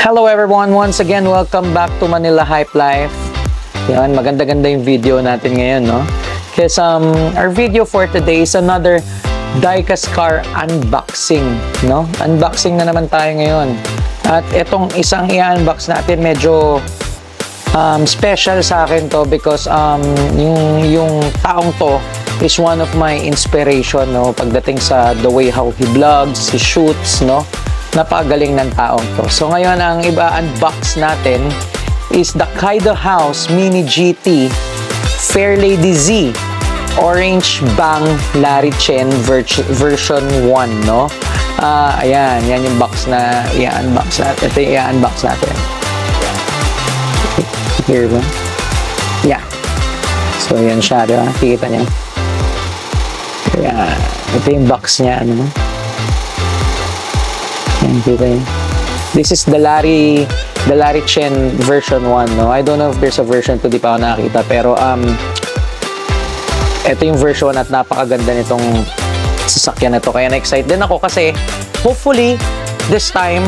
Hello everyone, once again, welcome back to Manila Hype Life. Yan, maganda-ganda yung video natin ngayon, no? Because our video for today is another diecast car unboxing, no? Unboxing na naman tayo ngayon. At itong isang i-unbox natin, medyo special sa akin to because yung taong to is one of my inspiration, no? Pagdating sa the way how he vlogs, he shoots, no? Napakagaling ng taong to. So ngayon ang iba-unbox natin is the Kaido House Mini GT Fairlady Z Orange Bang Larry Chen version 1, no? Ayan, yan yung box na i-unbox natin. Ito yung i-unbox natin. Here ba? Yeah. So yan siya, diba? Kikita niya. Ayan. Ito yung box niya, ano? This is the Larry Chen version 1, no? I don't know if there's a version 2, di pa ako nakakita, pero ito yung version at napakaganda nitong sasakyan na to. Kaya na-excite din ako kasi hopefully this time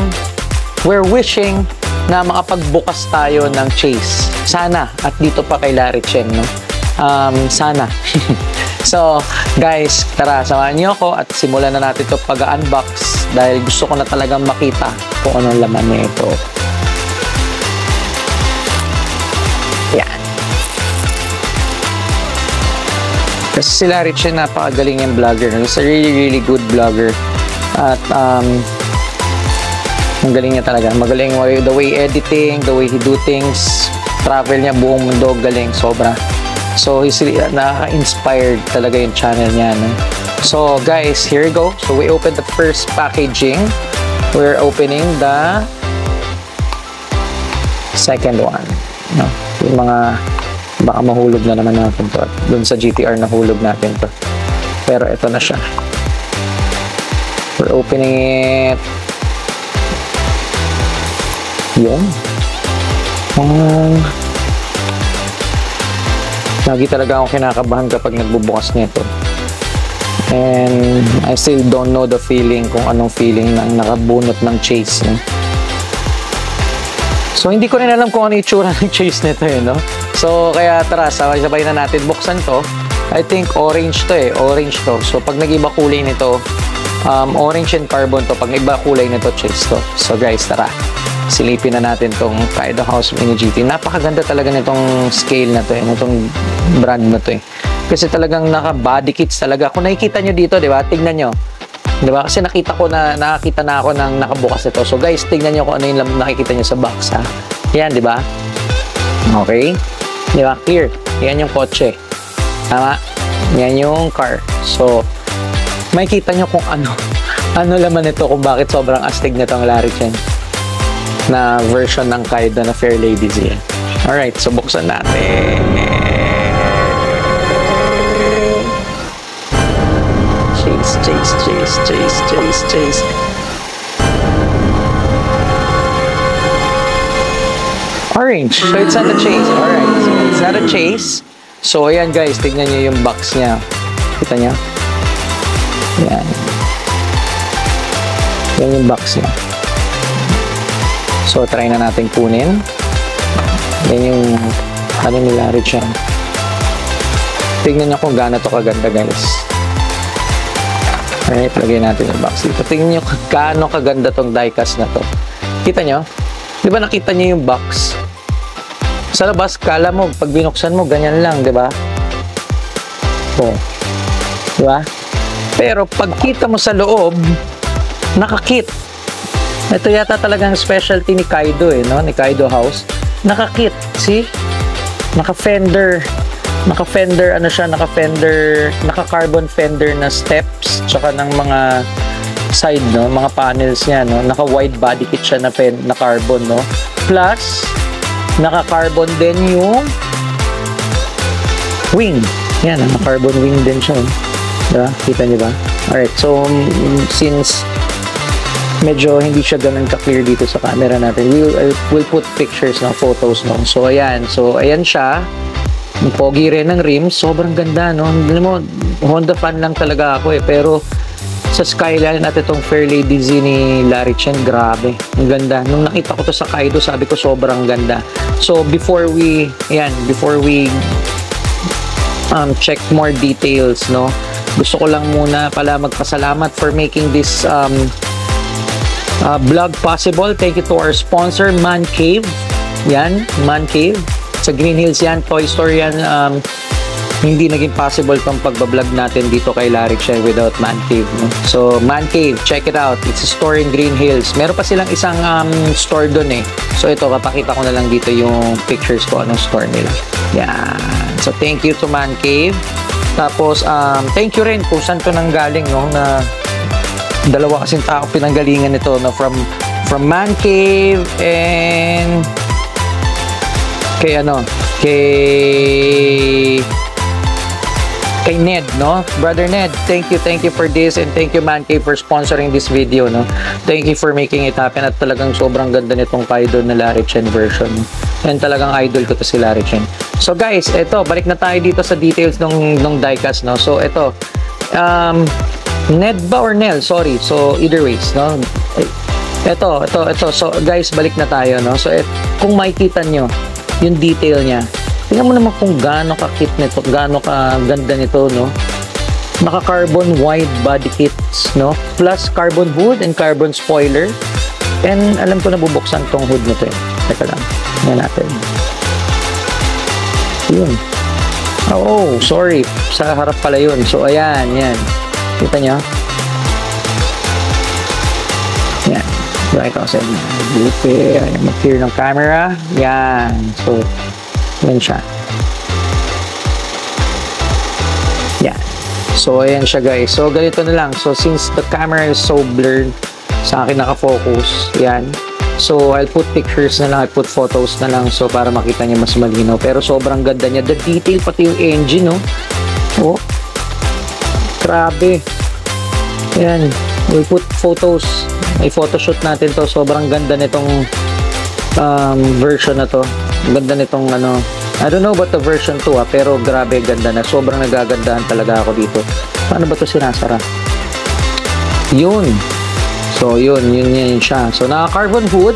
we're wishing na makapagbukas tayo ng Chase. Sana at dito pa kay Larry Chen, no? Sana. So guys, tara, samahan niyo ako at simulan na natin ito pag-unbox dahil gusto ko na talagang makita kung anong laman nito. Yan. Kasi si Larry Chen, napakagaling yung vlogger. He's a really good vlogger. At ang galing niya talaga. Magaling the way editing, the way he do things. Travel niya buong mundo, galing, sobra. So he's na-inspired talaga yung channel niya, no? So guys, here we go. So we open the first packaging. We're opening the second one, no? Yung mga baka mahulog na naman natin to. Doon sa GTR nahulog natin to. Pero ito na siya. We're opening it. Yun. Lagi talaga akong kinakabahan kapag nagbubukas nito. And I still don't know the feeling, kung anong feeling ng nakabunot ng Chase, no? So hindi ko rin alam kung ano itsura ng Chase nito, no? So kaya tara, sabay-sabay na natin buksan to. I think orange to, orange to. So pag nag-iba kulay nito, orange and carbon to. Pag iba kulay nito, Chase to. So guys, tara, silipin na natin tong Kaido House Mini GT. Napakaganda talaga nitong scale na to, nitong brand na to, kasi talagang naka-body kits talaga. Kung nakikita nyo dito, di ba? Tignan nyo. Di ba? Kasi nakakita na ako ng nakabukas nito. So guys, tignan nyo kung ano yung nakikita nyo sa box, ha? Yan, di ba? Okay? Di ba? Clear. Yan yung kotse. Tama? Yan yung car. So, makikita nyo kung ano laman nito, kung bakit sobrang astig nito ang Larry Chen na version ng Kaido na Fairlady Z. Alright, so buksan natin. Chase. Orange. So it's not a Chase. Alright, so it's not a Chase. So ayan guys, tignan nyo yung box niya. Kita nyo? Ayan. Yan yung box niya. So try na natin kunin. Yan yung ano ni Larry Chen. Tignan nyo kung gaano to kaganda, guys. Alright, lagay natin yung box dito. Tingnan nyo gaano kaganda tong diecast na to. Kita nyo? Di ba nakita nyo yung box? Sa labas, kala mo, pag binuksan mo, ganyan lang, di ba? Oh. Di ba? Pero pag kita mo sa loob, nakakit. Ito yata talagang specialty ni Kaido, no? Ni Kaido House. Nakakit. See? Naka-fender, ano siya, naka-carbon fender na steps, tsaka ng mga side, no, mga panels niya, no, naka-wide body kit siya na carbon, no, plus naka-carbon din yung wing, yan, naka-carbon wing din siya, diba? Kita niyo ba? Alright, so since medyo hindi siya ganun ka-clear dito sa camera natin, we'll put pictures, no, photos, no, so ayan siya. Ang pogi rin ng rims, sobrang ganda, no? Hindi mo, Honda fan lang talaga ako, pero sa Skyline at itong Fairlady Z ni Larry Chen. Grabe, ang ganda. Nung nakita ko to sa Kaido, sabi ko sobrang ganda. So before we check more details, no, gusto ko lang muna pala magpasalamat for making this vlog possible. Thank you to our sponsor, Man Cave. Yan, Man Cave. Sa Green Hills yan, Toy Store yan. Hindi naging possible tong pagbablog natin dito kay Larry Chen without Man Cave. No? So, Man Cave, check it out. It's a store in Green Hills. Meron pa silang isang store doon eh. So, ito, kapakita ko na lang dito yung pictures ko anong store nila. Yan. So, thank you to Man Cave. Tapos, thank you rin kung saan to nanggaling, no? Na dalawa kasing tao pinanggalingan nito, no? From Man Cave and kay Ned, no? Brother Ned, thank you for this, and thank you Man Cave for sponsoring this video, no? Thank you for making it happen, at talagang sobrang ganda nitong Kaido na Larry Chen version. And talagang idol ko to si Larry Chen. So guys, eto, balik na tayo dito sa details nung diecast, no? So eto, Ned ba or Nel? Sorry. So either ways, no? Ito. So guys, balik na tayo, no? So kung makikita nyo yung detail niya, tingnan mo naman kung gaano ka-kit nito, gaano ka-ganda nito, no? Naka-carbon wide body kits, no? Plus carbon hood and carbon spoiler. And alam ko na bubuksan tong hood nito, eh. Teka lang. Yan natin. Yun. Oh, sorry. Sa harap pala yun. So, ayan, yan. Kita nyo? Yan. Right ako sa inyo. Buti. Ayan, mag-clear ng camera. Yan. So, yan siya. Yan. So, ayan siya guys. So, ganito na lang. So, since the camera is so blurred, sa akin nakafocus. Yan. So, I'll put pictures na lang. I'll put photos na lang. So, para makita niya mas malinaw. Pero sobrang ganda niya. The detail, pati yung engine, no? Oh. Grabe. Yan. We'll put photos. May photoshoot natin to. Sobrang ganda nitong version na to. Ganda nitong I don't know about the version 2 pero grabe ganda na. Sobrang nagagandahan talaga ako dito. Paano ba to sinasara? Yun. So yun siya. So naka-carbon hood,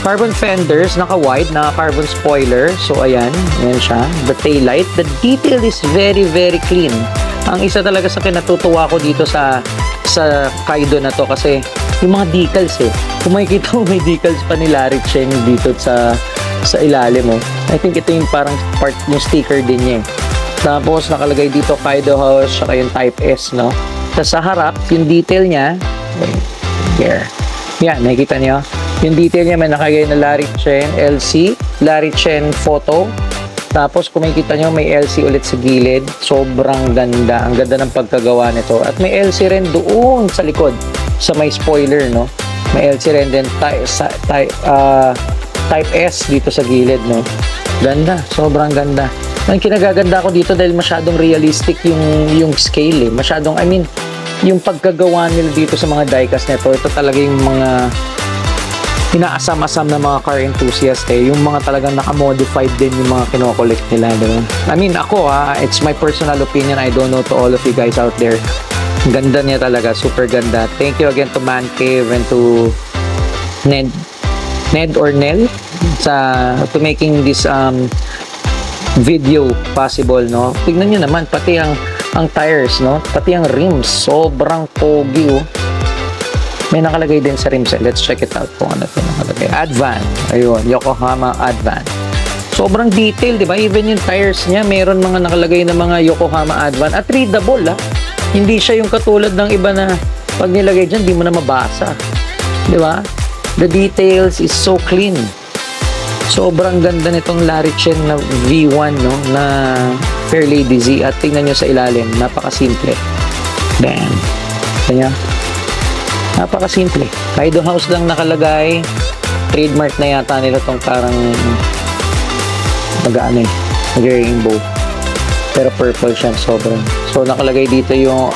carbon fenders, naka-wide, naka-carbon spoiler. So ayan siya. The tail light. The detail is very very clean. Ang isa talaga sa kinatutuwa ko dito sa Kaido na to kasi yung mga decals eh. Kung makikita mo may decals pa ni Larry Chen dito sa ilalim mo. I think ito yung parang part yung sticker din niya. Tapos nakalagay dito Kaido House saka yung Type S, no? Tapos sa harap, yung detail niya, here. Yan, nakikita niyo? Yung detail niya may nakalagay na Larry Chen LC, Larry Chen photo. Tapos kung makikita nyo, may LC ulit sa gilid. Sobrang ganda. Ang ganda ng pagkagawa nito. At may LC rin doon sa likod. Sa may spoiler, no? May LC rin din. Type S dito sa gilid, no? Ganda. Sobrang ganda. Ang kinagaganda ko dito dahil masyadong realistic yung scale, eh. Masyadong, yung pagkagawa nila dito sa mga diecast nito, ito talaga yung mga inaasam-asam na mga car enthusiast eh. Yung mga talagang naka-modified din yung mga kino-collect nila, diba? Ako it's my personal opinion. I don't know to all of you guys out there. Ganda niya talaga. Super ganda. Thank you again to Man Cave and to Ned or Nel to making this video possible, no? Tignan nyo naman, pati ang tires, no? Pati ang rims. Sobrang pogi, oh. May nakalagay din sa rims. Let's check it out kung ano ito nakalagay. Advan. Ayun, Yokohama Advan. Sobrang detail, di ba? Even yung tires niya, meron mga nakalagay na mga Yokohama Advan. At readable, ah. Hindi siya yung katulad ng iba na pag nilagay dyan, di mo na mabasa. Di ba? The details is so clean. Sobrang ganda nitong Larry Chen na V1, no? Na Fairlady Z. At tingnan nyo sa ilalim. Napakasimple. Bam. Kanya? Napakasimple. Kaido House lang nakalagay. Trademark na yata nila tong parang nag-rainbow. Pero purple siya, sobrang. So, nakalagay dito yung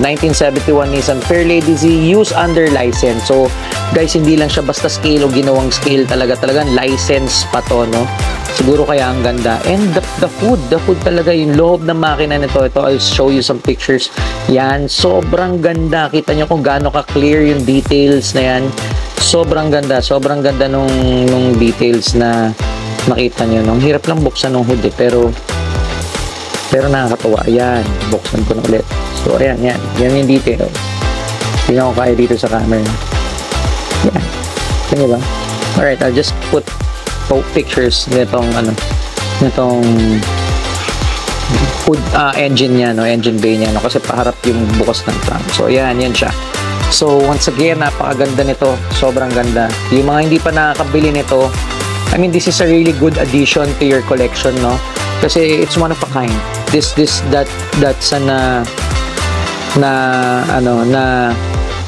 1971 Nissan Fairlady Z used under license. So, guys, hindi lang siya basta scale o ginawang scale talaga. Talagang license pa to, no? Siguro kaya ang ganda. And the hood talaga, yung loob ng makina nito. Ito, I'll show you some pictures. Yan, sobrang ganda. Kita nyo kung gaano ka-clear yung details na yan. Sobrang ganda nung details na makita nyo. Ang hirap lang buksan ng hood pero nakakatawa. Ayan, buksan ko na ulit. So, ayan, yan yung detail. Tingnan ko kaya dito sa camera. Yan. Tingnan ba? Alright, I'll just put pictures nitong hood engine niya, engine bay niya, kasi paharap yung bukas ng trunk. So yan siya. So once again, napakaganda nito, sobrang ganda. Yung mga hindi pa nakakabili nito, I mean, this is a really good addition to your collection, no? Kasi it's one of a kind. That's na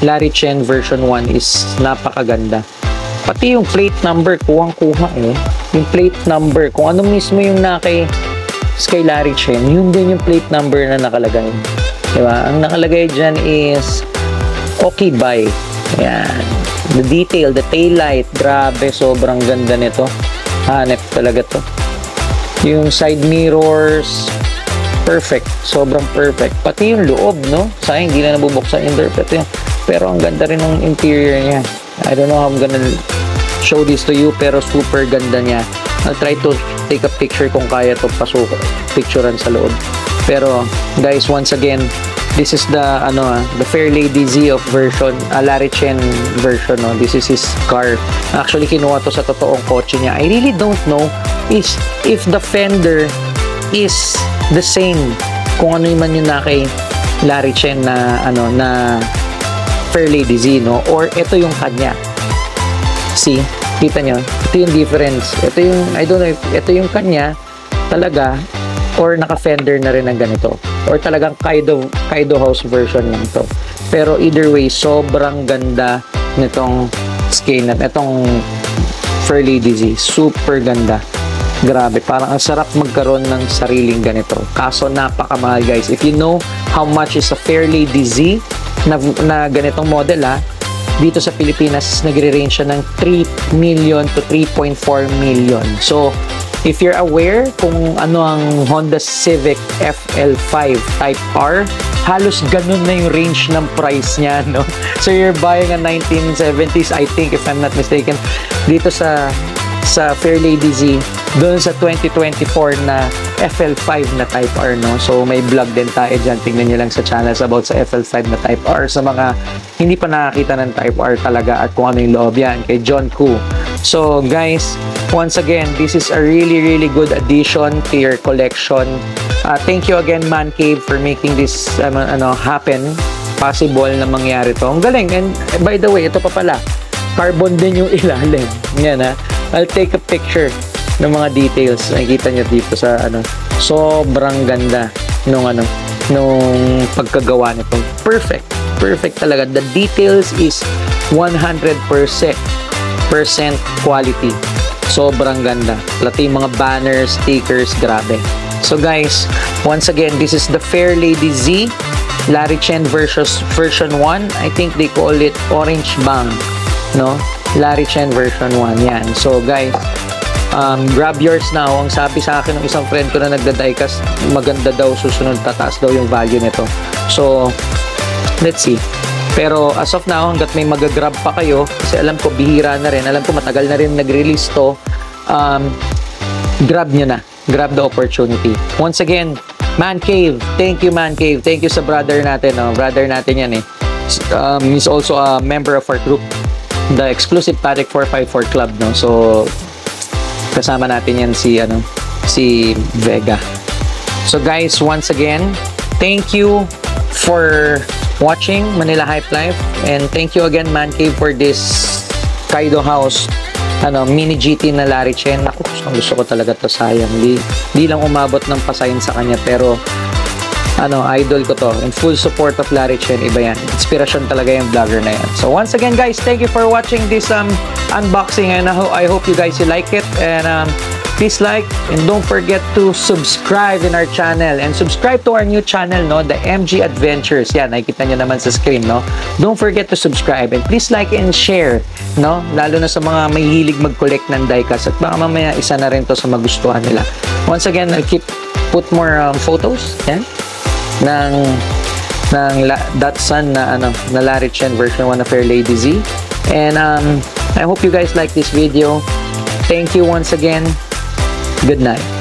Larry Chen version 1 is napakaganda. Pati yung plate number, kuhang-kuha eh. Yung plate number, kung ano mismo yung kay Larry Chen, yun din yung plate number na nakalagay. Diba? Ang nakalagay dyan is Okay Bye. Ayan. The detail, the tail light, grabe, sobrang ganda nito. Hanep talaga to. Yung side mirrors, perfect. Sobrang perfect. Pati yung loob, no? Sayang, hindi na nabubuksan yung interpret yun. Pero ang ganda rin ng interior niya. I don't know how I'm gonna show this to you, pero super ganda niya. I'll try to take a picture kung kaya to picturean sa loob. Pero guys, once again, this is the Fairlady Z of version, Larry Chen version, no? This is his car. Actually, kinuha to sa totoong kotse niya. I really don't know if the fender is the same kung ano man yung kay Larry Chen na Fairlady Z, no? Or ito yung kanya. See? Kita nyo? Ito yung difference. Ito yung, I don't know if ito yung kanya talaga or naka-fender na rin ng ganito. Or talagang Kaido House version lang to. Pero either way, sobrang ganda nitong scale na itong Fairlady Z. Super ganda. Grabe, parang ang sarap magkaroon ng sariling ganito. Kaso napakamahal, guys. If you know how much is a Fairlady Z na ganitong model, dito sa Pilipinas, nagre-range siya ng 3 million to 3.4 million. So, if you're aware kung ano ang Honda Civic FL5 Type R, halos ganun na yung range ng price niya, no? So, you're buying a 1970s, I think, if I'm not mistaken, dito sa Fairlady Z, doon sa 2024 na FL5 na Type R, no? So, may vlog din tayo dyan. Tingnan nyo lang sa channels about sa FL5 na Type R. Sa mga hindi pa nakakita ng Type R talaga at kung ano yung loob yan, kay John Koo. So, guys, once again, this is a really, really good addition to your collection. Thank you again, Man Cave, for making this happen. Possible na mangyari to. Ang galing. And by the way, ito pa pala. Carbon din yung ilalim. Yan, ha? I'll take a picture ng mga details. Nakikita nyo dito sa sobrang ganda nung pagkagawa nito. Perfect talaga. The details is 100% quality. Sobrang ganda. Pati yung mga banners, stickers, grabe. So guys, once again, this is the Fairlady Z Larry Chen version 1. I think they call it Orange Bang, no? Larry Chen version 1. Yan. So guys, grab yours now. Ang sabi sa akin ng isang friend ko na nagda-diecast, maganda daw, susunod tataas daw yung value nito. So let's see. Pero as of now, hanggat may magagrab pa kayo, kasi alam ko bihira na rin, alam ko matagal na rin nag-release to, grab nyo na. Grab the opportunity. Once again, Man Cave, thank you, Man Cave. Thank you sa brother natin, no? Brother natin yan, eh. He's also a member of our group, the exclusive Patek 454 Club, no? So kasama natin yan si Vega. So guys, once again, thank you for watching Manila Hype Life, and thank you again, Man Cave, for this Kaido House mini GT na Larry Chen. Ako, gusto ko talaga to. Sayang, di lang umabot ng pasayin sa kanya, pero idol ko to. In full support of Larry Chen, iba yan. Inspirasyon talaga yung vlogger na yan. So once again, guys, thank you for watching this unboxing, and I hope you guys like it, and please like and don't forget to subscribe in our channel and subscribe to our new channel, no, the MG Adventures. Yan, nakikita nyo naman sa screen, no. Don't forget to subscribe and please like and share, no, lalo na sa mga may hilig mag-collect ng diecast at baka mamaya isa na rin to sa magustuhan nila. Once again, I'll put more photos yan ng Datsun na Larry Chen version 1 of Fair Lady Z. And I hope you guys like this video. Thank you once again. Good night.